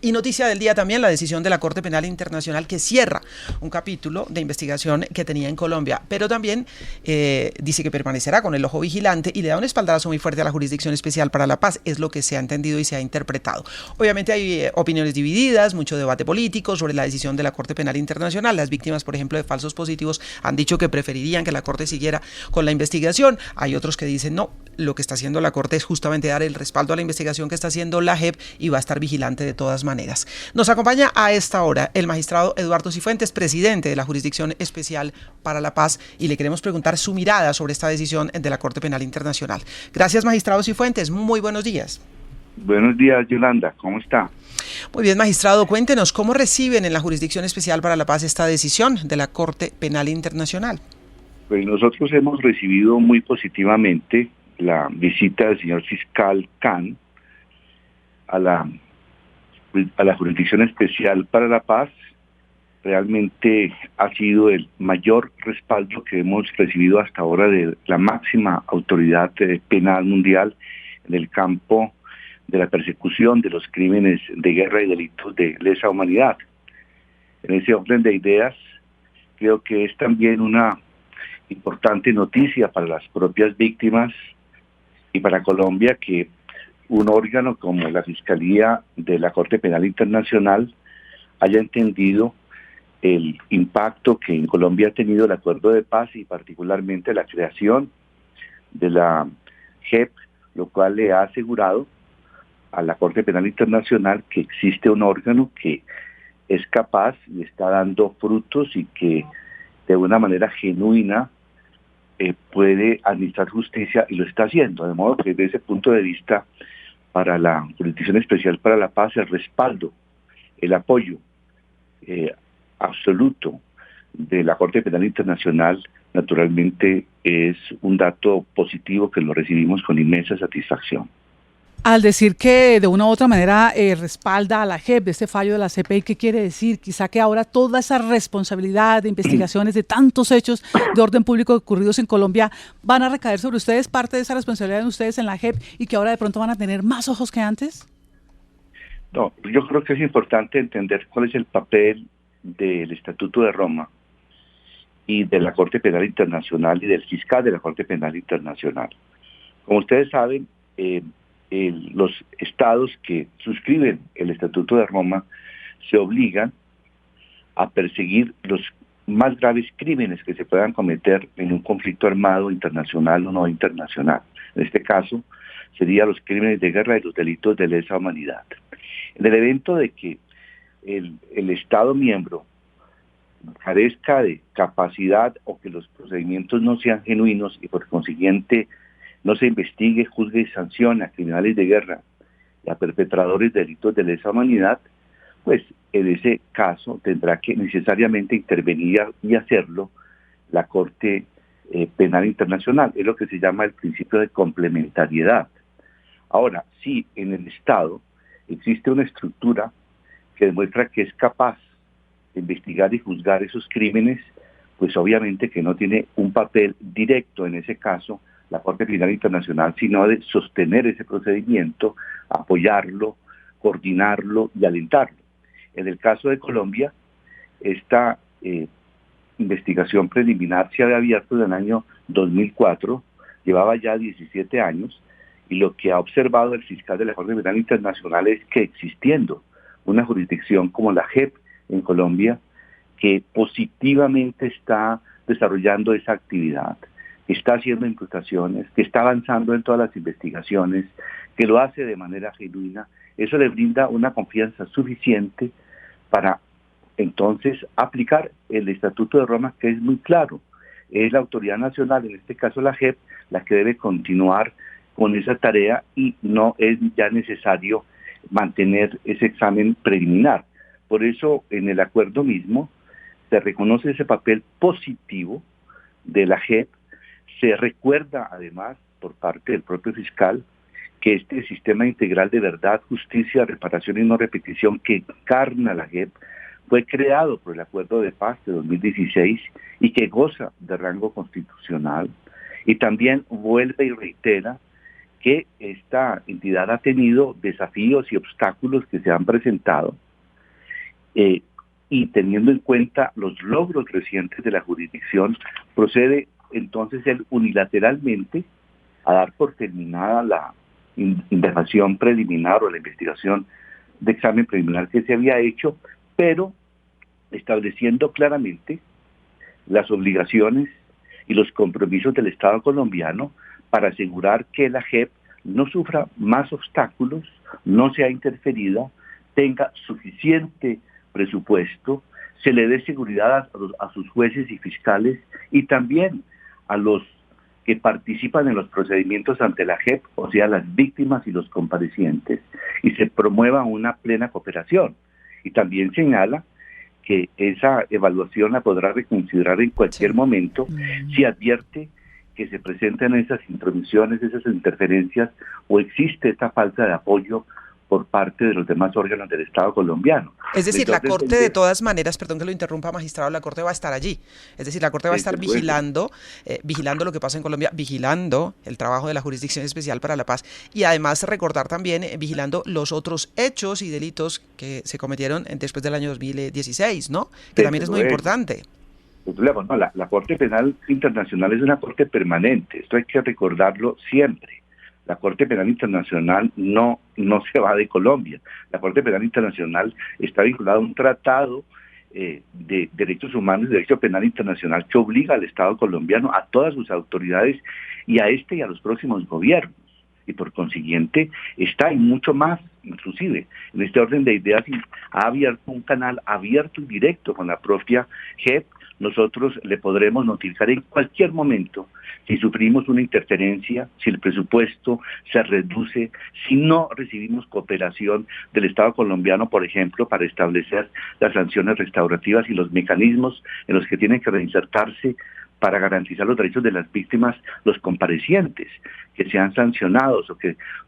Y noticia del día también la decisión de la Corte Penal Internacional que cierra un capítulo de investigación que tenía en Colombia, pero también dice que permanecerá con el ojo vigilante y le da un espaldarazo muy fuerte a la Jurisdicción Especial para la Paz, es lo que se ha entendido y se ha interpretado. Obviamente hay opiniones divididas, mucho debate político sobre la decisión de la Corte Penal Internacional. Las víctimas, por ejemplo, de falsos positivos han dicho que preferirían que la Corte siguiera con la investigación. Hay otros que dicen no, lo que está haciendo la Corte es justamente dar el respaldo a la investigación que está haciendo la JEP y va a estar vigilante de todas maneras. Nos acompaña a esta hora el magistrado Eduardo Cifuentes, presidente de la Jurisdicción Especial para la Paz, y le queremos preguntar su mirada sobre esta decisión de la Corte Penal Internacional. Gracias, magistrado Cifuentes. Muy buenos días. Buenos días, Yolanda. ¿Cómo está? Muy bien, magistrado. Cuéntenos, ¿cómo reciben en la Jurisdicción Especial para la Paz esta decisión de la Corte Penal Internacional? Pues nosotros hemos recibido muy positivamente la visita del señor fiscal Khan a la Jurisdicción Especial para la Paz. Realmente ha sido el mayor respaldo que hemos recibido hasta ahora de la máxima autoridad penal mundial en el campo de la persecución de los crímenes de guerra y delitos de lesa humanidad. En ese orden de ideas, creo que es también una importante noticia para las propias víctimas y para Colombia que un órgano como la Fiscalía de la Corte Penal Internacional haya entendido el impacto que en Colombia ha tenido el acuerdo de paz y particularmente la creación de la JEP, lo cual le ha asegurado a la Corte Penal Internacional que existe un órgano que es capaz y está dando frutos y que de una manera genuina puede administrar justicia y lo está haciendo. De modo que desde ese punto de vista, para la Jurisdicción Especial para la Paz, el respaldo, el apoyo absoluto de la Corte Penal Internacional, naturalmente es un dato positivo que lo recibimos con inmensa satisfacción. Al decir que de una u otra manera respalda a la JEP de este fallo de la CPI, ¿qué quiere decir? Quizá que ahora toda esa responsabilidad de investigaciones de tantos hechos de orden público ocurridos en Colombia van a recaer sobre ustedes, parte de esa responsabilidad de ustedes en la JEP, y que ahora de pronto van a tener más ojos que antes. No, yo creo que es importante entender cuál es el papel del Estatuto de Roma y de la Corte Penal Internacional y del fiscal de la Corte Penal Internacional. Como ustedes saben, los estados que suscriben el Estatuto de Roma se obligan a perseguir los más graves crímenes que se puedan cometer en un conflicto armado internacional o no internacional. En este caso, serían los crímenes de guerra y los delitos de lesa humanidad. En el evento de que el Estado miembro carezca de capacidad o que los procedimientos no sean genuinos y por consiguiente no se investigue, juzgue y sancione a criminales de guerra y a perpetradores de delitos de lesa humanidad, pues en ese caso tendrá que necesariamente intervenir y hacerlo la Corte Penal Internacional. Es lo que se llama el principio de complementariedad. Ahora, si en el Estado existe una estructura que demuestra que es capaz de investigar y juzgar esos crímenes, pues obviamente que no tiene un papel directo en ese caso la Corte Penal Internacional, sino de sostener ese procedimiento, apoyarlo, coordinarlo y alentarlo. En el caso de Colombia, esta investigación preliminar se había abierto en el año 2004, llevaba ya 17 años, y lo que ha observado el fiscal de la Corte Penal Internacional es que existiendo una jurisdicción como la JEP en Colombia, que positivamente está desarrollando esa actividad, que está haciendo imputaciones, que está avanzando en todas las investigaciones, que lo hace de manera genuina, eso le brinda una confianza suficiente para entonces aplicar el Estatuto de Roma, que es muy claro. Es la autoridad nacional, en este caso la JEP, la que debe continuar con esa tarea y no es ya necesario mantener ese examen preliminar. Por eso, en el acuerdo mismo, se reconoce ese papel positivo de la JEP. Se recuerda además por parte del propio fiscal que este sistema integral de verdad, justicia, reparación y no repetición que encarna la JEP fue creado por el Acuerdo de Paz de 2016 y que goza de rango constitucional, y también vuelve y reitera que esta entidad ha tenido desafíos y obstáculos que se han presentado, y teniendo en cuenta los logros recientes de la jurisdicción, procede entonces él unilateralmente a dar por terminada la indagación preliminar o la investigación de examen preliminar que se había hecho, pero estableciendo claramente las obligaciones y los compromisos del Estado colombiano para asegurar que la JEP no sufra más obstáculos, no sea interferida, tenga suficiente presupuesto, se le dé seguridad a sus jueces y fiscales y también a los que participan en los procedimientos ante la JEP, o sea, las víctimas y los comparecientes, y se promueva una plena cooperación. Y también señala que esa evaluación la podrá reconsiderar en cualquier momento si advierte que se presentan esas intromisiones, esas interferencias, o existe esta falta de apoyo por parte de los demás órganos del Estado colombiano. Es decir, la Corte de todas maneras, perdón que lo interrumpa, magistrado, la Corte va a estar allí. Es decir, la Corte va a estar vigilando lo que pasa en Colombia, vigilando el trabajo de la Jurisdicción Especial para la Paz y además recordar también, vigilando los otros hechos y delitos que se cometieron después del año 2016, ¿no? Que también es muy importante. No, la Corte Penal Internacional es una corte permanente, esto hay que recordarlo siempre. La Corte Penal Internacional no se va de Colombia. La Corte Penal Internacional está vinculada a un tratado de derechos humanos y derecho penal internacional que obliga al Estado colombiano, a todas sus autoridades y a este y a los próximos gobiernos. Y por consiguiente está y mucho más, inclusive, en este orden de ideas, ha abierto un canal abierto y directo con la propia JEP. Nosotros le podremos notificar en cualquier momento si sufrimos una interferencia, si el presupuesto se reduce, si no recibimos cooperación del Estado colombiano, por ejemplo, para establecer las sanciones restaurativas y los mecanismos en los que tienen que reinsertarse para garantizar los derechos de las víctimas, los comparecientes, que sean sancionados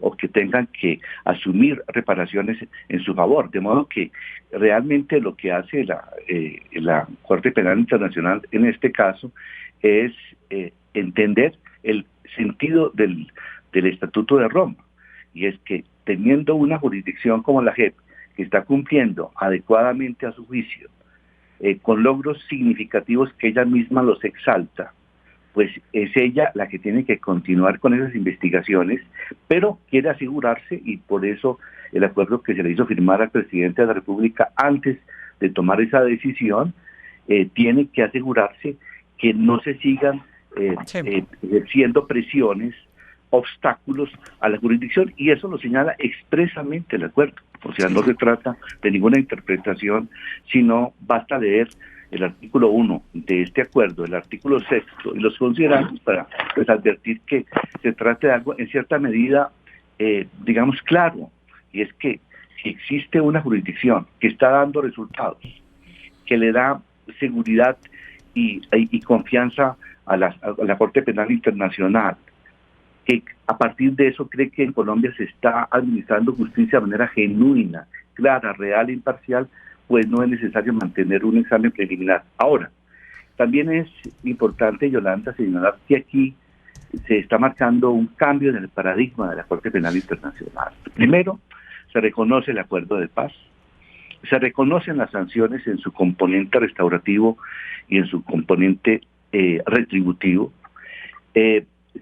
o que tengan que asumir reparaciones en su favor. De modo que realmente lo que hace la Corte Penal Internacional en este caso es entender el sentido del Estatuto de Roma, y es que teniendo una jurisdicción como la JEP, que está cumpliendo adecuadamente a su juicio, con logros significativos que ella misma los exalta, pues es ella la que tiene que continuar con esas investigaciones, pero quiere asegurarse, y por eso el acuerdo que se le hizo firmar al presidente de la República antes de tomar esa decisión, tiene que asegurarse que no se sigan ejerciendo presiones, obstáculos a la jurisdicción, y eso lo señala expresamente el acuerdo. O sea, no se trata de ninguna interpretación, sino basta leer el artículo 1 de este acuerdo, el artículo 6 y los considerandos para advertir que se trata de algo en cierta medida, digamos, claro, y es que si existe una jurisdicción que está dando resultados, que le da seguridad y confianza a la Corte Penal Internacional, que a partir de eso cree que en Colombia se está administrando justicia de manera genuina, clara, real e imparcial, pues no es necesario mantener un examen preliminar. Ahora, también es importante, Yolanda, señalar que aquí se está marcando un cambio en el paradigma de la Corte Penal Internacional. Primero, se reconoce el acuerdo de paz, se reconocen las sanciones en su componente restaurativo y en su componente retributivo.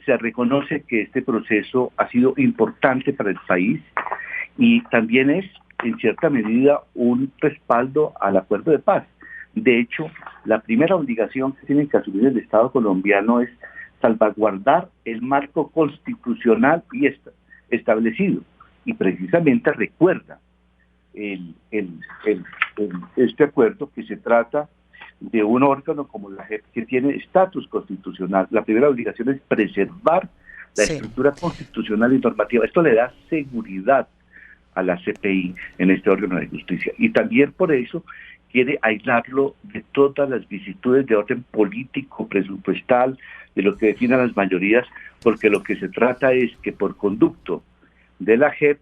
Se reconoce que este proceso ha sido importante para el país y también es, en cierta medida, un respaldo al acuerdo de paz. De hecho, la primera obligación que tiene que asumir el Estado colombiano es salvaguardar el marco constitucional y establecido. Y precisamente recuerda este acuerdo que se trata de un órgano como la JEP que tiene estatus constitucional. La primera obligación es preservar la estructura constitucional y normativa. Esto le da seguridad a la CPI en este órgano de justicia. Y también por eso quiere aislarlo de todas las vicisitudes de orden político, presupuestal, de lo que definen las mayorías, porque lo que se trata es que por conducto de la JEP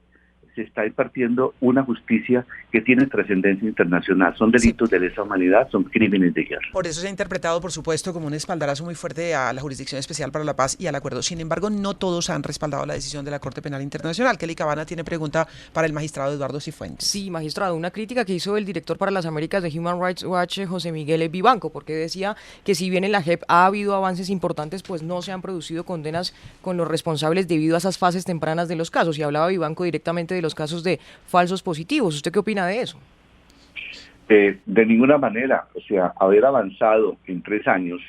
se está impartiendo una justicia que tiene trascendencia internacional. Son delitos de lesa humanidad, son crímenes de guerra. Por eso se ha interpretado, por supuesto, como un espaldarazo muy fuerte a la Jurisdicción Especial para la Paz y al acuerdo. Sin embargo, no todos han respaldado la decisión de la Corte Penal Internacional. Kelly Cabana tiene pregunta para el magistrado Eduardo Cifuentes. Sí, magistrado, una crítica que hizo el director para las Américas de Human Rights Watch, José Miguel Vivanco, porque decía que si bien en la JEP ha habido avances importantes, pues no se han producido condenas con los responsables debido a esas fases tempranas de los casos. Y hablaba Vivanco directamente de los casos de falsos positivos. ¿Usted qué opina de eso? De ninguna manera. O sea, haber avanzado en 3 años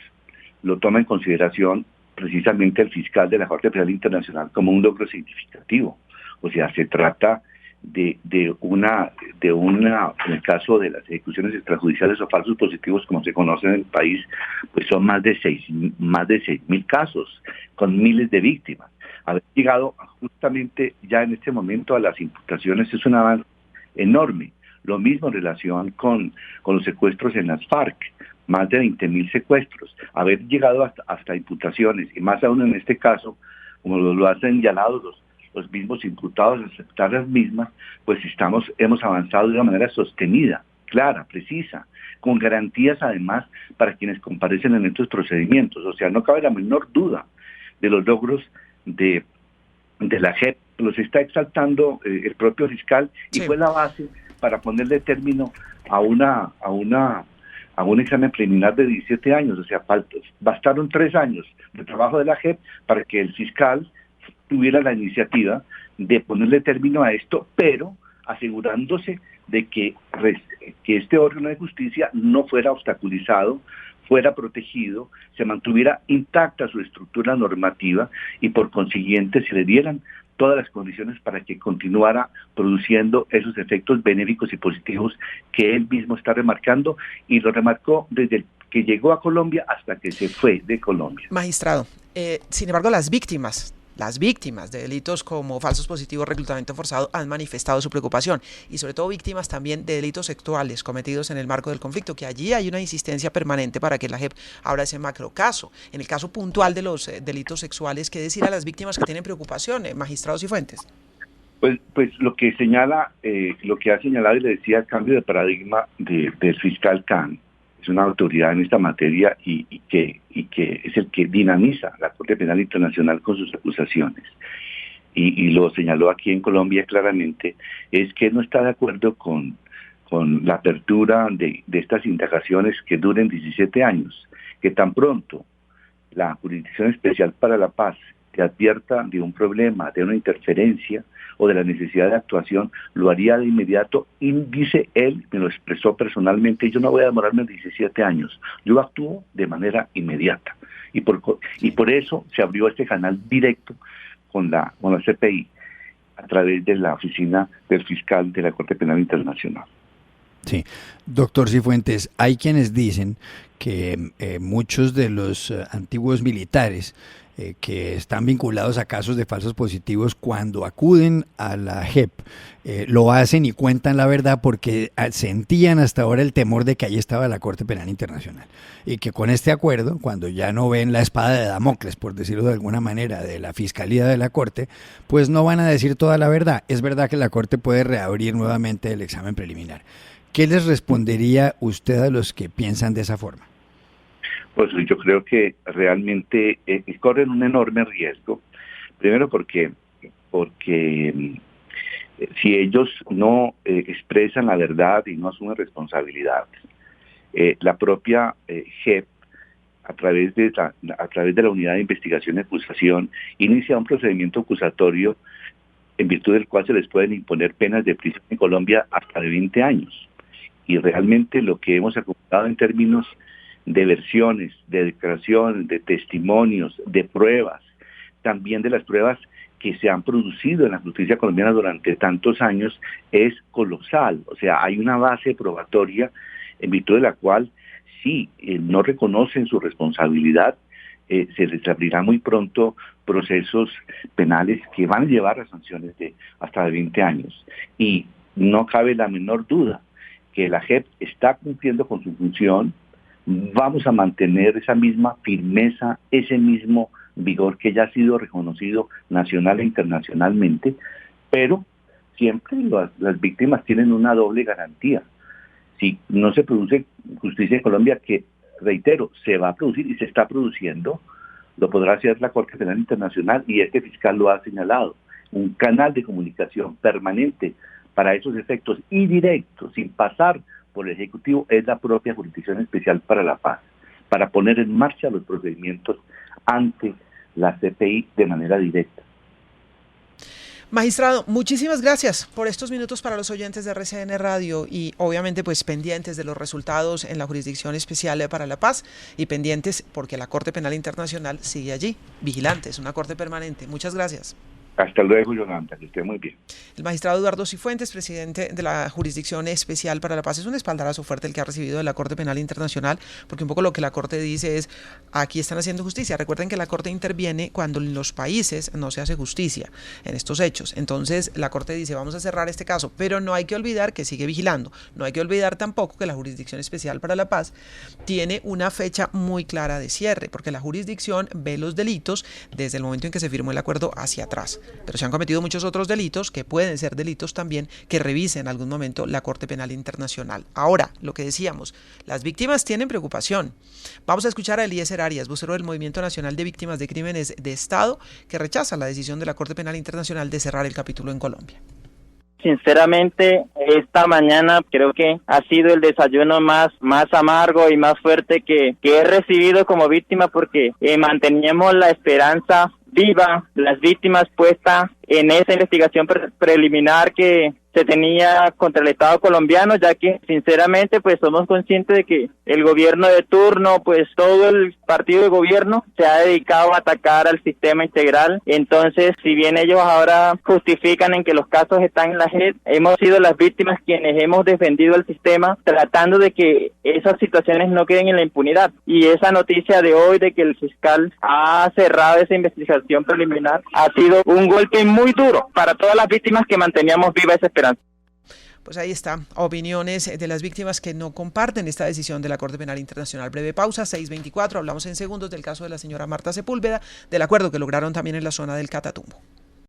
lo toma en consideración precisamente el fiscal de la Corte Penal Internacional como un logro significativo. O sea, se trata de una, en el caso de las ejecuciones extrajudiciales o falsos positivos, como se conoce en el país, pues son más de 6.000 casos, con miles de víctimas. Haber llegado justamente ya en este momento a las imputaciones es un avance enorme. Lo mismo en relación con los secuestros en las FARC, más de 20.000 secuestros. Haber llegado hasta imputaciones, y más aún en este caso, como lo han señalado los mismos imputados, aceptar las mismas, pues hemos avanzado de una manera sostenida, clara, precisa, con garantías además para quienes comparecen en estos procedimientos. O sea, no cabe la menor duda de los logros de la JEP. Los está exaltando el propio fiscal y fue la base para ponerle término a un examen preliminar de 17 años. O sea, bastaron 3 años de trabajo de la JEP para que el fiscal tuviera la iniciativa de ponerle término a esto, pero asegurándose de que este órgano de justicia no fuera obstaculizado, fuera protegido, se mantuviera intacta su estructura normativa y por consiguiente se le dieran todas las condiciones para que continuara produciendo esos efectos benéficos y positivos que él mismo está remarcando, y lo remarcó desde que llegó a Colombia hasta que se fue de Colombia. Magistrado, sin embargo, las víctimas de delitos como falsos positivos, reclutamiento forzado, han manifestado su preocupación, y sobre todo víctimas también de delitos sexuales cometidos en el marco del conflicto, que allí hay una insistencia permanente para que la JEP abra ese macrocaso. En el caso puntual de los delitos sexuales, ¿qué decir a las víctimas que tienen preocupación, magistrados y fuentes? Pues lo que ha señalado y le decía el cambio de paradigma del fiscal Khan, es una autoridad en esta materia y que es el que dinamiza la Corte Penal Internacional con sus acusaciones. Y lo señaló aquí en Colombia claramente, es que no está de acuerdo con la apertura de estas indagaciones que duren 17 años, que tan pronto la Jurisdicción Especial para la Paz te advierta de un problema, de una interferencia o de la necesidad de actuación, lo haría de inmediato, y dice él, me lo expresó personalmente, yo no voy a demorarme 17 años, yo actúo de manera inmediata, y por eso se abrió este canal directo con la CPI a través de la oficina del fiscal de la Corte Penal Internacional. Sí, doctor Cifuentes, hay quienes dicen que muchos de los antiguos militares que están vinculados a casos de falsos positivos, cuando acuden a la JEP, lo hacen y cuentan la verdad porque sentían hasta ahora el temor de que ahí estaba la Corte Penal Internacional, y que con este acuerdo, cuando ya no ven la espada de Damocles, por decirlo de alguna manera, de la Fiscalía de la Corte, pues no van a decir toda la verdad. Es verdad que la Corte puede reabrir nuevamente el examen preliminar. ¿Qué les respondería usted a los que piensan de esa forma? Pues yo creo que realmente corren un enorme riesgo. Primero porque si ellos no expresan la verdad y no asumen responsabilidad, la propia JEP, a través de la Unidad de Investigación y Acusación, inicia un procedimiento acusatorio en virtud del cual se les pueden imponer penas de prisión en Colombia hasta de 20 años. Y realmente lo que hemos acumulado en términos de versiones, de declaraciones, de testimonios, de pruebas, también de las pruebas que se han producido en la justicia colombiana durante tantos años, es colosal. O sea, hay una base probatoria en virtud de la cual, si no reconocen su responsabilidad, se les abrirá muy pronto procesos penales que van a llevar a sanciones de hasta de 20 años. Y no cabe la menor duda que la JEP está cumpliendo con su función. Vamos a mantener esa misma firmeza, ese mismo vigor que ya ha sido reconocido nacional e internacionalmente, pero siempre las víctimas tienen una doble garantía. Si no se produce justicia en Colombia, que reitero, se va a producir y se está produciendo, lo podrá hacer la Corte Penal Internacional y este fiscal lo ha señalado. Un canal de comunicación permanente para esos efectos y directos, sin pasar por el Ejecutivo, es la propia Jurisdicción Especial para la Paz, para poner en marcha los procedimientos ante la CPI de manera directa. Magistrado, muchísimas gracias por estos minutos para los oyentes de RCN Radio y obviamente pues pendientes de los resultados en la Jurisdicción Especial para la Paz y pendientes porque la Corte Penal Internacional sigue allí, vigilante, es una corte permanente. Muchas gracias. Hasta luego, Yolanda, que esté muy bien. El magistrado Eduardo Cifuentes, presidente de la Jurisdicción Especial para la Paz, es un espaldarazo fuerte el que ha recibido de la Corte Penal Internacional, porque un poco lo que la Corte dice es, aquí están haciendo justicia. Recuerden que la Corte interviene cuando en los países no se hace justicia en estos hechos. Entonces, la Corte dice, vamos a cerrar este caso, pero no hay que olvidar que sigue vigilando. No hay que olvidar tampoco que la Jurisdicción Especial para la Paz tiene una fecha muy clara de cierre, porque la jurisdicción ve los delitos desde el momento en que se firmó el acuerdo hacia atrás. Pero se han cometido muchos otros delitos que pueden ser delitos también que revise en algún momento la Corte Penal Internacional. Ahora, lo que decíamos, las víctimas tienen preocupación. Vamos a escuchar a Eliezer Arias, vocero del Movimiento Nacional de Víctimas de Crímenes de Estado, que rechaza la decisión de la Corte Penal Internacional de cerrar el capítulo en Colombia. Sinceramente, esta mañana creo que ha sido el desayuno más amargo y más fuerte que he recibido como víctima, porque manteníamos la esperanza viva, las víctimas puestas en esa investigación preliminar que se tenía contra el Estado colombiano, ya que sinceramente pues somos conscientes de que el gobierno de turno, pues todo el partido de gobierno se ha dedicado a atacar al sistema integral. Entonces, si bien ellos ahora justifican en que los casos están en la JEP, hemos sido las víctimas quienes hemos defendido el sistema, tratando de que esas situaciones no queden en la impunidad. Y esa noticia de hoy de que el fiscal ha cerrado esa investigación preliminar ha sido un golpe muy duro para todas las víctimas que manteníamos viva esa esperanza. Pues ahí está, opiniones de las víctimas que no comparten esta decisión de la Corte Penal Internacional. Breve pausa, 6:24, hablamos en segundos del caso de la señora Marta Sepúlveda, del acuerdo que lograron también en la zona del Catatumbo.